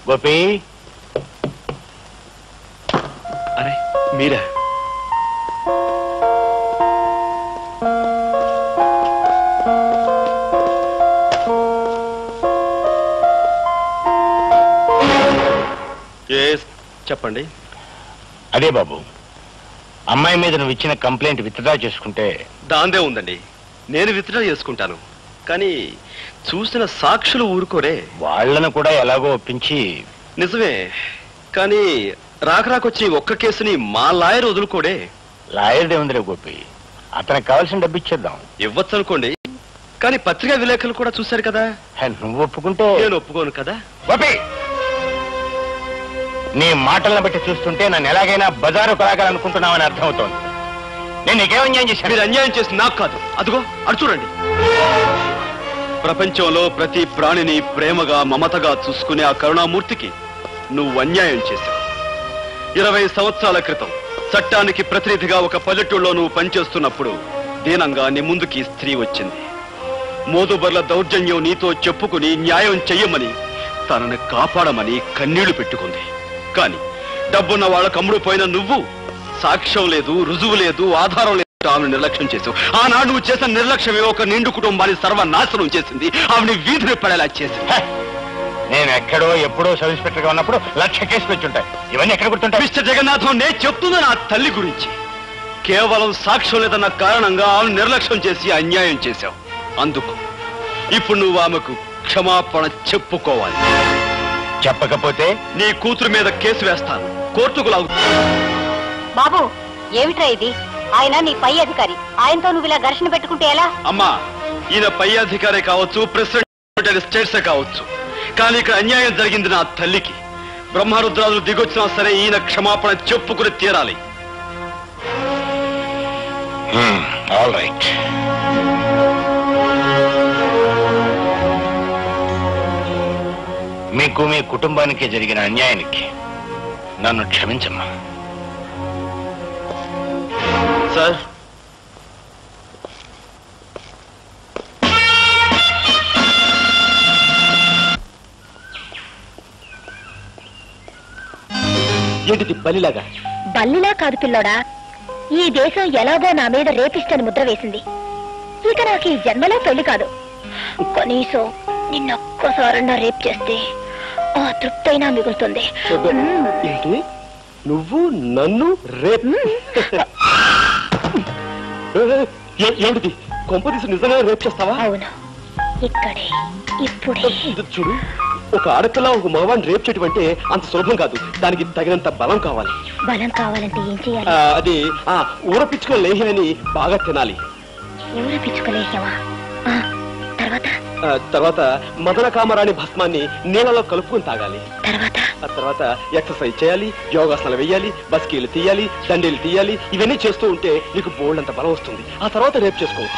గోపి, అరే మీరా? చెప్పండి. అదే బాబు, అమ్మాయి మీద నువ్వు ఇచ్చిన కంప్లైంట్ విత్డ్రా చేసుకుంటే. దాందే ఉందండి, నేను విత్డ్రా చేసుకుంటాను. కానీ చూసిన సాక్షులు ఊరుకోరే. వాళ్లను కూడా ఎలాగో ఒప్పించి. నిజమే, కానీ రాకరాకొచ్చి ఒక్క కేసుని మా లాయర్ వదులుకోడే. లాయర్ ఏముందిరే గోపి, అతనికి కావాల్సిన డబ్బు ఇచ్చేద్దాం. ఇవ్వచ్చు అనుకోండి, కానీ పత్రికా విలేకరులు కూడా చూశారు కదా. నువ్వు ఒప్పుకుంటే నేను ఒప్పుకోను కదా. గోపి, నీ మాటలను బట్టి చూస్తుంటే నన్ను ఎలాగైనా బజారు కొలాగాలనుకుంటున్నావని అర్థమవుతోంది. నేను నీకేం అన్యాయం చేశాను? మీరు అన్యాయం చేసి నాకు కాదు, అదిగో అడు చూడండి. ప్రపంచంలో ప్రతి ప్రాణిని ప్రేమగా మమతగా చూసుకునే ఆ కరుణామూర్తికి నువ్వు అన్యాయం చేశావు. 20 సంవత్సరాల క్రితం చట్టానికి ప్రతినిధిగా ఒక పల్లెటూళ్ళలో నువ్వు పనిచేస్తున్నప్పుడు దీనంగా నీ ముందుకి స్త్రీ వచ్చింది. మోదుబర్ల దౌర్జన్యం నీతో చెప్పుకుని న్యాయం చెయ్యమని, తనని కాపాడమని కన్నీళ్లు పెట్టుకుంది. కానీ డబ్బున్న వాళ్ళ కమ్ముడు పోయిన నువ్వు సాక్ష్యం లేదు, రుజువు లేదు, ఆధారం లేదు, ఆమెను నిర్లక్ష్యం చేసావు. ఆనాడు నువ్వు చేసిన నిర్లక్ష్యమే ఒక నిండు కుటుంబాన్ని సర్వనాశనం చేసింది, ఆమెని వీధిని పడేలా చేసింది. నేను ఎక్కడో ఎప్పుడో సబ్ ఇన్స్పెక్టర్ గా ఉన్నప్పుడు 1,00,000 కేసులు వచ్చుంటాయి. ఇవన్నీ ఎక్కడ గుర్తుంటాయి? మిస్టర్ జగన్నాథం, నేను చెప్తున్నా నా తల్లి గురించి. కేవలం సాక్ష్యం లేదన్న కారణంగా ఆమెను నిర్లక్ష్యం చేసి అన్యాయం చేశావు. అందుకు ఇప్పుడు నువ్వు ఆమెకు క్షమాపణ చెప్పుకోవాలి. చెప్పకపోతే నీ కూతురు మీద కేసు వేస్తాను, కోర్టుకు లాగు. బాబు, ఏమిట్రా ఇది? ఆయన నీ పై అధికారి, ఆయనతో నువ్వు ఇలా ఘర్షణ పెట్టుకుంటే ఎలా? అమ్మా, ఈయన పై అధికారే కావచ్చు, ప్రెసిడెంట్ స్టేట్సే కావచ్చు, కానీ ఇక్కడ అన్యాయం జరిగింది నా తల్లికి. బ్రహ్మరుద్రాలు దిగొచ్చినా సరే ఈయన క్షమాపణ చెప్పుకుని తీరాలి. All right. మీకు మీ కుటుంబానికి జరిగిన అన్యాయానికి నన్ను క్షమించమ్మా. సార్, ఏంటిది బల్లిలాగా? బల్లిలా కాదు పిల్లోడా, ఈ దేశం ఎలాగో నా మీద రేపిస్టని ముద్ర వేసింది. ఇక నాకు ఈ జన్మలో పెళ్లి కాదు. కనీసం నిన్నొక్కసారన్నా రేప్ చేస్తే ఆ తృప్తైనా మిగులుతుంది. ఏంటి, నువ్వు నన్ను రేప్? ఏమిటి, కొంపదీసి నిజంగా రేప్ చేస్తావా? అవును, ఇక్కడే ఇప్పుడే. చూడు, ఒక ఆడపిల్ల ఒక మగవాడిని రేప్ చేయడం అంటే అంత సులభం కాదు. దానికి తగినంత బలం కావాలి. బలం కావాలంటే ఏం చేయాలి? అది ఊరపిచ్చుకున్న లేహ్యాన్ని బాగా తినాలి. ఊరపిచ్చుకోలేహ్యమా? తర్వాత మదన కామరాణి భస్మాన్ని నీళ్ళలో కలుపుకుని తాగాలి. తర్వాత ఎక్సర్సైజ్ చేయాలి, యోగాసనాలు వేయాలి, బస్కీలు తీయాలి, దండీలు తీయాలి. ఇవన్నీ చేస్తూ ఉంటే నీకు బోల్డంత బలం వస్తుంది. ఆ తర్వాత రేపు చేసుకోవచ్చు.